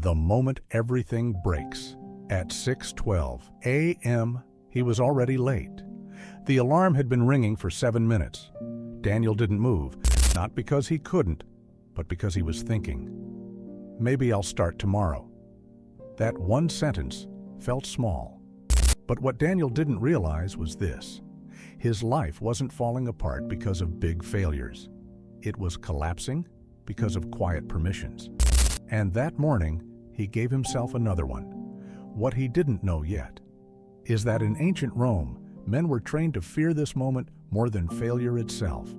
The moment everything breaks. At 6:12 a.m., he was already late. The alarm had been ringing for 7 minutes. Daniel didn't move, not because he couldn't, but because he was thinking. Maybe I'll start tomorrow. That one sentence felt small. But what Daniel didn't realize was this. His life wasn't falling apart because of big failures. It was collapsing because of quiet permissions. And that morning, he gave himself another one. What he didn't know yet is that in ancient Rome, men were trained to fear this moment more than failure itself.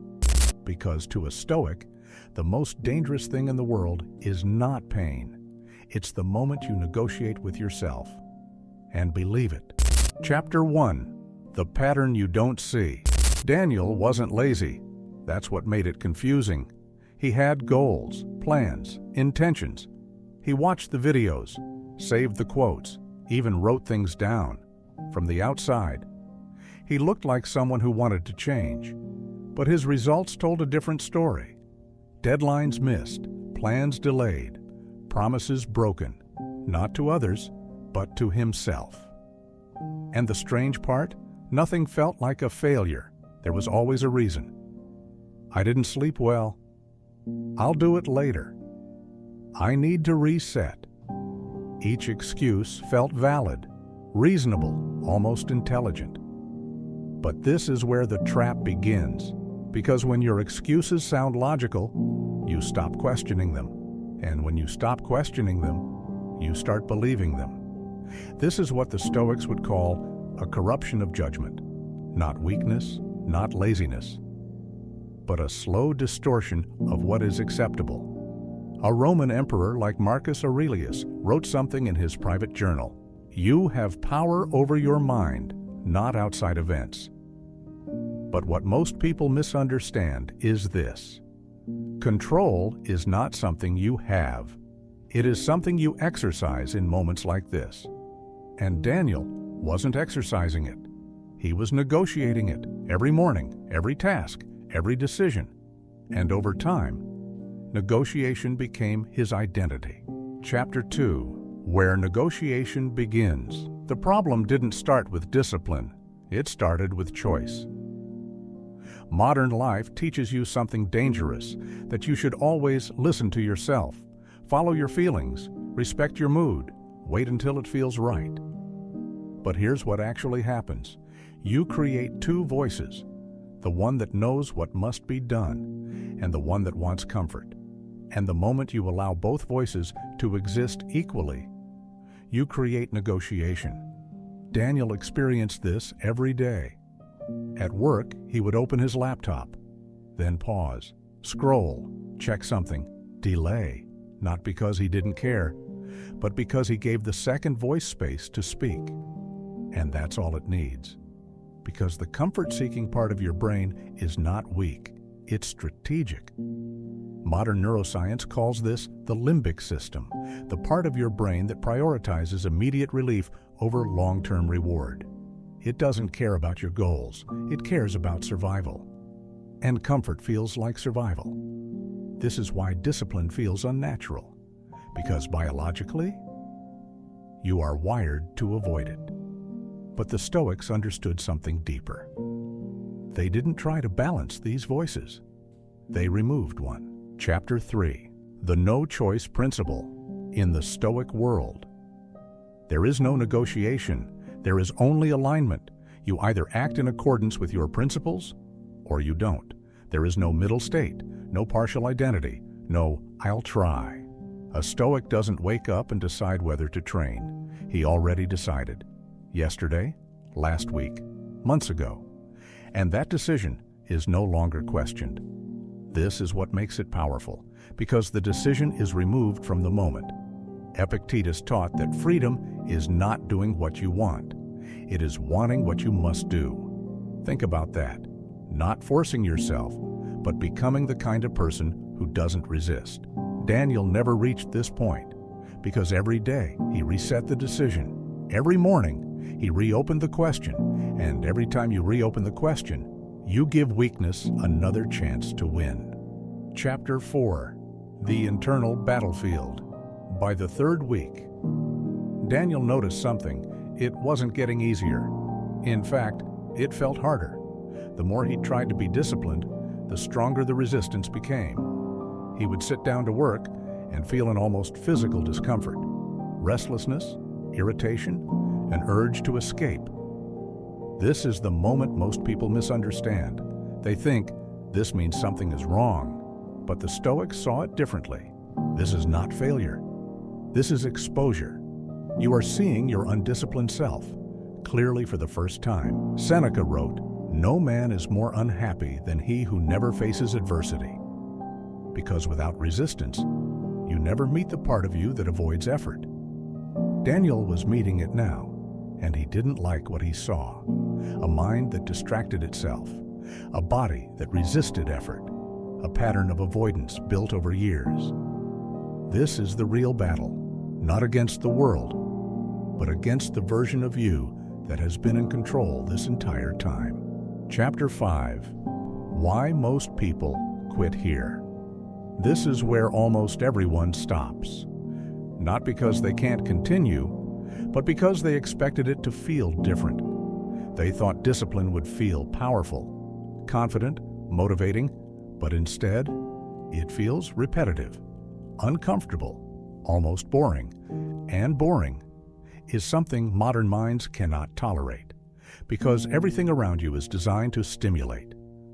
Because to a Stoic, the most dangerous thing in the world is not pain. It's the moment you negotiate with yourself. And believe it. Chapter 1. The pattern you don't see. Daniel wasn't lazy. That's what made it confusing. He had goals, plans, intentions. He watched the videos, saved the quotes, even wrote things down. From the outside, he looked like someone who wanted to change. But his results told a different story. Deadlines missed, plans delayed, promises broken, not to others, but to himself. And the strange part? Nothing felt like a failure. There was always a reason. I didn't sleep well. I'll do it later. I need to reset. Each excuse felt valid, reasonable, almost intelligent. But this is where the trap begins, because when your excuses sound logical, you stop questioning them. And when you stop questioning them, you start believing them. This is what the Stoics would call a corruption of judgment. Not weakness, not laziness, but a slow distortion of what is acceptable. A Roman emperor like Marcus Aurelius wrote something in his private journal. You have power over your mind, not outside events. But what most people misunderstand is this. Control is not something you have. It is something you exercise in moments like this. And Daniel wasn't exercising it. He was negotiating it every morning, every task, every decision. And over time, negotiation became his identity. Chapter 2. Where negotiation begins. The problem didn't start with discipline. It started with choice. Modern life teaches you something dangerous, that you should always listen to yourself, follow your feelings, respect your mood, wait until it feels right. But here's what actually happens. You create two voices, the one that knows what must be done and the one that wants comfort. And the moment you allow both voices to exist equally, you create negotiation. Daniel experienced this every day. At work, he would open his laptop, then pause, scroll, check something, delay, not because he didn't care, but because he gave the second voice space to speak. And that's all it needs. Because the comfort-seeking part of your brain is not weak, it's strategic. Modern neuroscience calls this the limbic system, the part of your brain that prioritizes immediate relief over long-term reward. It doesn't care about your goals, it cares about survival. And comfort feels like survival. This is why discipline feels unnatural, because biologically, you are wired to avoid it. But the Stoics understood something deeper. They didn't try to balance these voices. They removed one. Chapter 3. The no-choice principle in the Stoic world. There is no negotiation. There is only alignment. You either act in accordance with your principles or you don't. There is no middle state, no partial identity, no "I'll try." A Stoic doesn't wake up and decide whether to train. He already decided. Yesterday, last week, months ago. And that decision is no longer questioned. This is what makes it powerful, because the decision is removed from the moment. Epictetus taught that freedom is not doing what you want. It is wanting what you must do. Think about that. Not forcing yourself, but becoming the kind of person who doesn't resist. Daniel never reached this point, because every day he reset the decision. Every morning, he reopened the question, and every time you reopen the question, you give weakness another chance to win. Chapter 4. The internal battlefield. By the third week, Daniel noticed something. It wasn't getting easier. In fact, it felt harder. The more he tried to be disciplined, the stronger the resistance became. He would sit down to work and feel an almost physical discomfort, restlessness, irritation, an urge to escape. This is the moment most people misunderstand. They think this means something is wrong, but the Stoics saw it differently. This is not failure. This is exposure. You are seeing your undisciplined self clearly for the first time. Seneca wrote, "No man is more unhappy than he who never faces adversity." Because without resistance, you never meet the part of you that avoids effort. Daniel was meeting it now, and he didn't like what he saw. A mind that distracted itself, a body that resisted effort, a pattern of avoidance built over years. This is the real battle, not against the world, but against the version of you that has been in control this entire time. Chapter 5. Why most people quit here. This is where almost everyone stops. Not because they can't continue, but because they expected it to feel different. They thought discipline would feel powerful, confident, motivating, but instead, it feels repetitive, uncomfortable, almost boring. And boring is something modern minds cannot tolerate, because everything around you is designed to stimulate.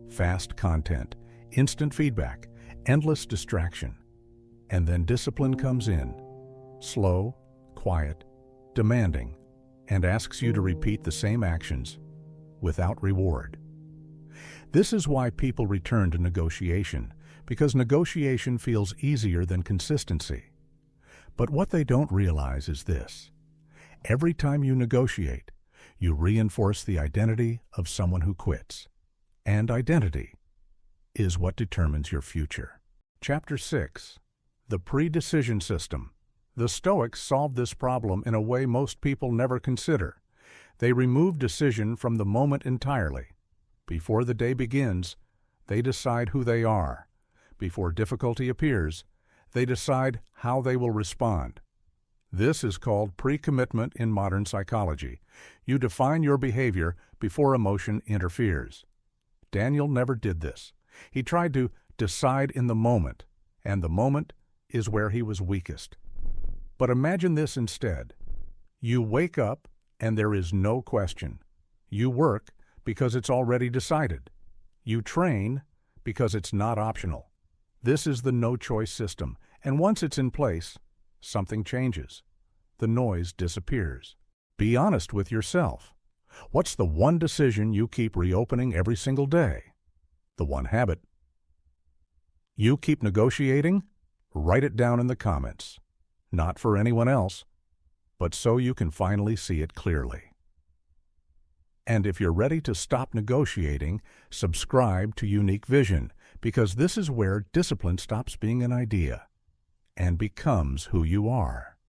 Fast content, instant feedback, endless distraction. And then discipline comes in, slow, quiet, demanding, and asks you to repeat the same actions without reward. This is why people return to negotiation, because negotiation feels easier than consistency. But what they don't realize is this. Every time you negotiate, you reinforce the identity of someone who quits. And identity is what determines your future. Chapter 6. The pre-decision system. The Stoics solved this problem in a way most people never consider. They remove decision from the moment entirely. Before the day begins, they decide who they are. Before difficulty appears, they decide how they will respond. This is called pre-commitment in modern psychology. You define your behavior before emotion interferes. Daniel never did this. He tried to decide in the moment, and the moment is where he was weakest. But imagine this instead. You wake up and there is no question. You work because it's already decided. You train because it's not optional. This is the no-choice system, and once it's in place, something changes. The noise disappears. Be honest with yourself. What's the one decision you keep reopening every single day? The one habit. You keep negotiating? Write it down in the comments. Not for anyone else, but so you can finally see it clearly. And if you're ready to stop negotiating, subscribe to Unique Vision, because this is where discipline stops being an idea and becomes who you are.